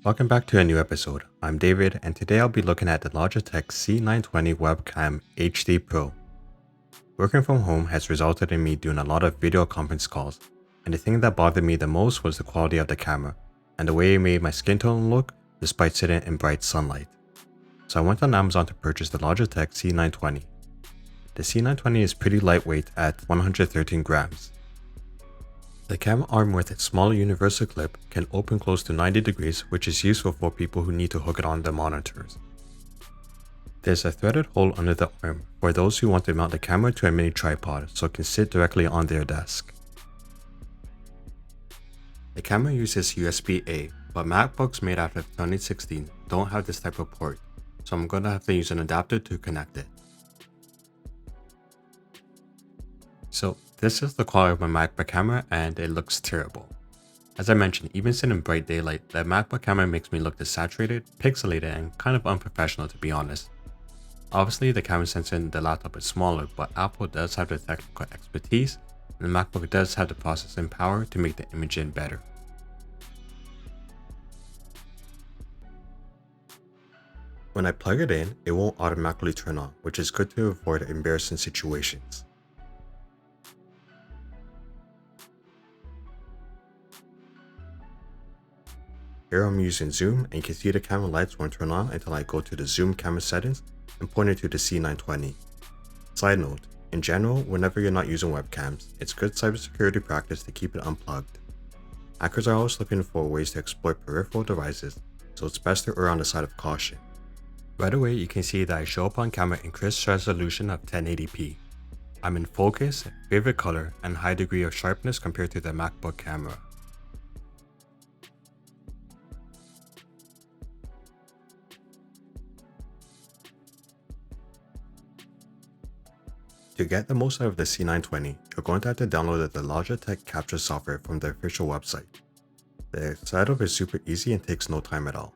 Welcome back to a new episode. I'm David, and today I'll be looking at the Logitech C920 Webcam HD Pro. Working from home has resulted in me doing a lot of video conference calls, and the thing that bothered me the most was the quality of the camera, and the way it made my skin tone look despite sitting in bright sunlight. So I went on Amazon to purchase the Logitech C920. The C920 is pretty lightweight at 113 grams. The camera arm with its smaller universal clip can open close to 90 degrees, which is useful for people who need to hook it on their monitors. There's a threaded hole under the arm for those who want to mount the camera to a mini tripod so it can sit directly on their desk. The camera uses USB-A, but MacBooks made after 2016 don't have this type of port, so I'm going to have to use an adapter to connect it. So this is the quality of my MacBook camera, and it looks terrible. As I mentioned, even sitting in bright daylight, the MacBook camera makes me look desaturated, pixelated, and kind of unprofessional, to be honest. Obviously, the camera sensor in the laptop is smaller, but Apple does have the technical expertise, and the MacBook does have the processing power to make the imaging better. When I plug it in, it won't automatically turn on, which is good to avoid embarrassing situations. Here I'm using zoom, and you can see the camera lights won't turn on until I go to the zoom camera settings and point it to the C920. Side note, in general, whenever you're not using webcams, it's good cybersecurity practice to keep it unplugged. Hackers are always looking for ways to exploit peripheral devices, so it's best to err on the side of caution. Right away, you can see that I show up on camera in crisp resolution of 1080p. I'm in focus, vivid color, and high degree of sharpness compared to the MacBook camera. To get the most out of the C920, you're going to have to download the Logitech capture software from the official website. The setup is super easy and takes no time at all.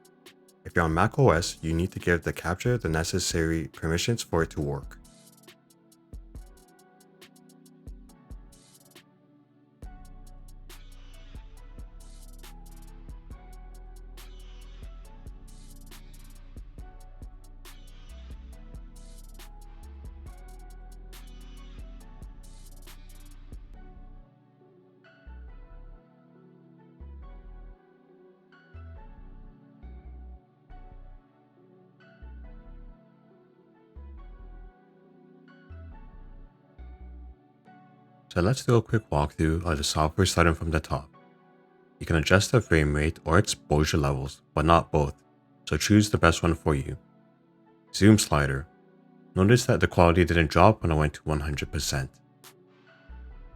If you're on macOS, you need to give the capture the necessary permissions for it to work. So let's do a quick walkthrough of the software starting from the top. You can adjust the frame rate or exposure levels, but not both, so choose the best one for you. Zoom slider. Notice that the quality didn't drop when I went to 100%.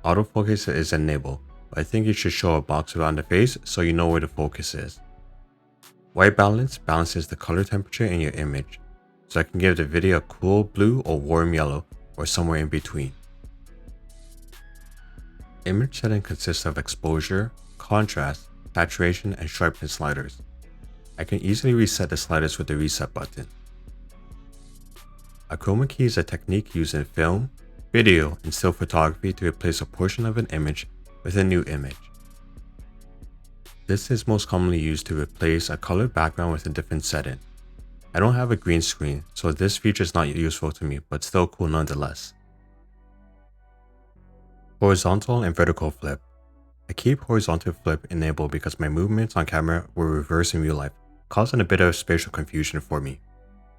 Autofocus is enabled, but I think it should show a box around the face so you know where the focus is. White balance balances the color temperature in your image, so I can give the video a cool blue or warm yellow or somewhere in between. Image setting consists of exposure, contrast, saturation, and sharpness sliders. I can easily reset the sliders with the reset button. A chroma key is a technique used in film, video, and still photography to replace a portion of an image with a new image. This is most commonly used to replace a colored background with a different setting. I don't have a green screen, so this feature is not useful to me, but still cool nonetheless. Horizontal and vertical flip. I keep horizontal flip enabled because my movements on camera were reversed in real life, causing a bit of spatial confusion for me.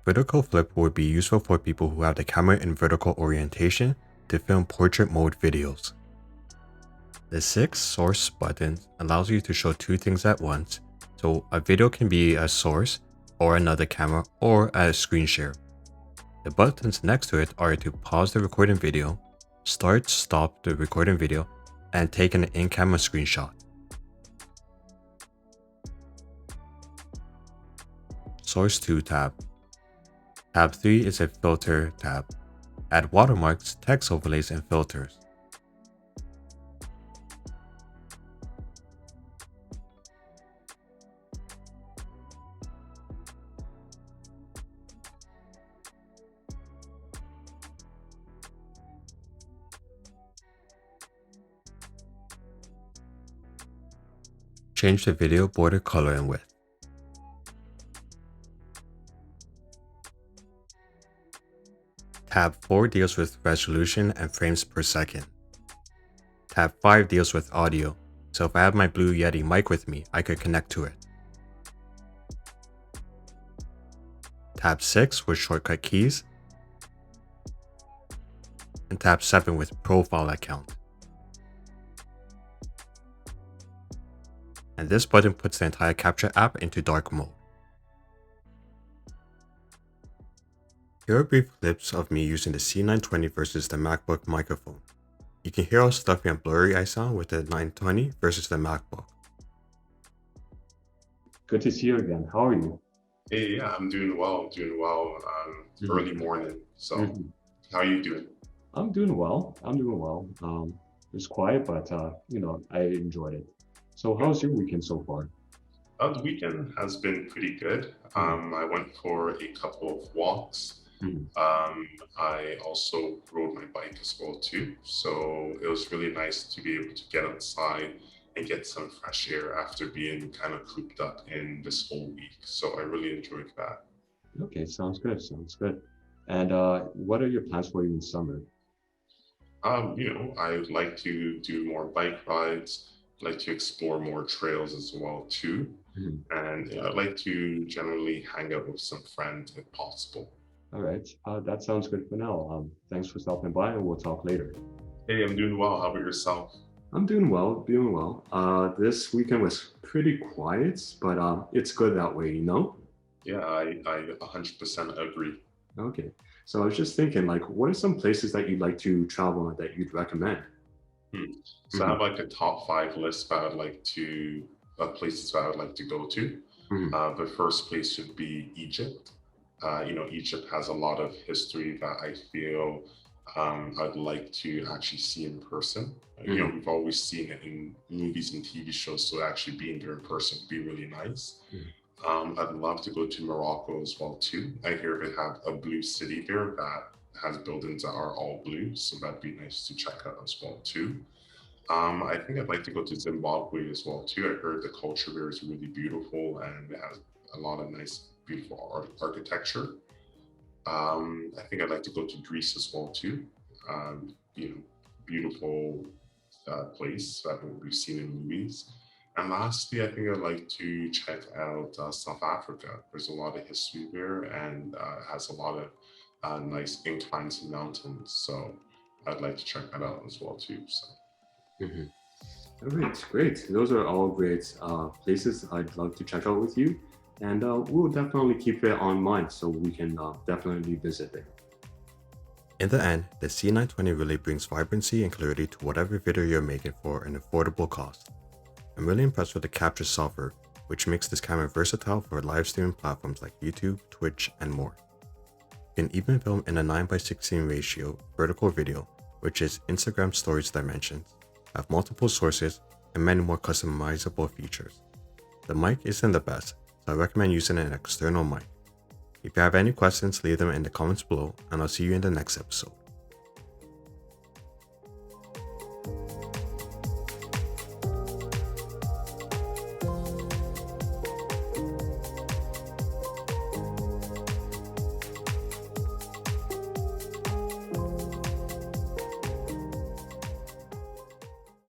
Vertical flip would be useful for people who have the camera in vertical orientation to film portrait mode videos. The 6 source button allows you to show two things at once, so a video can be a source, or another camera, or a screen share. The buttons next to it are to pause the recording video, stop the recording video, and take an in-camera screenshot. Source 2 tab. Tab 3 is a filter tab. Add watermarks, text overlays, and filters. Change the video border color and width. Tab 4 deals with resolution and frames per second. Tab 5 deals with audio, so if I have my Blue Yeti mic with me, I could connect to it. Tab 6 with shortcut keys, and tab 7 with profile account. And this button puts the entire Capture app into dark mode. Here are brief clips of me using the C920 versus the MacBook microphone. You can hear how stuffy and blurry I sound with the 920 versus the MacBook. Good to see you again. How are you? Hey, yeah, I'm doing well. Early morning. So, how are you doing? I'm doing well. It's quiet, but I enjoyed it. So, how's your weekend so far? The weekend has been pretty good. I went for a couple of walks. I also rode my bike as well too. So it was really nice to be able to get outside and get some fresh air after being kind of cooped up in this whole week. So I really enjoyed that. Okay, sounds good. And what are your plans for you in summer? I would like to do more bike rides, like to explore more trails as well too. And I'd like to generally hang out with some friends if possible. All right, that sounds good for now. Thanks for stopping by, and we'll talk later. Hey, I'm doing well. How about yourself? I'm doing well. This weekend was pretty quiet, but it's good that way, you know? Yeah, I 100% agree. Okay, so I was just thinking, like, what are some places that you'd like to travel and that you'd recommend? So I have like a top 5 list that I would like to places that I would like to go to. The first place should be Egypt. Egypt has a lot of history that I feel I'd like to actually see in person. We've always seen it in movies and TV shows, so actually being there in person would be really nice. I'd love to go to Morocco as well too. I hear they have a blue city there that has buildings that are all blue, so that'd be nice to check out as well too. I think I'd like to go to Zimbabwe as well too. I heard the culture there is really beautiful and it has a lot of nice, beautiful architecture. I think I'd like to go to Greece as well too. Beautiful place that we've seen in movies. And lastly, I think I'd like to check out South Africa. There's a lot of history there and it has a lot of nice inclines and mountains. So I'd like to check that out as well too. So. All right, great. Those are all great places I'd love to check out with you. And we'll definitely keep it on mind so we can definitely visit it. In the end, the C920 really brings vibrancy and clarity to whatever video you're making for an affordable cost. I'm really impressed with the capture software, which makes this camera versatile for live streaming platforms like YouTube, Twitch, and more. You can even film in a 9:16 ratio vertical video, which is Instagram stories dimensions, have multiple sources, and many more customizable features. The mic isn't the best, so I recommend using an external mic. If you have any questions, leave them in the comments below, and I'll see you in the next episode.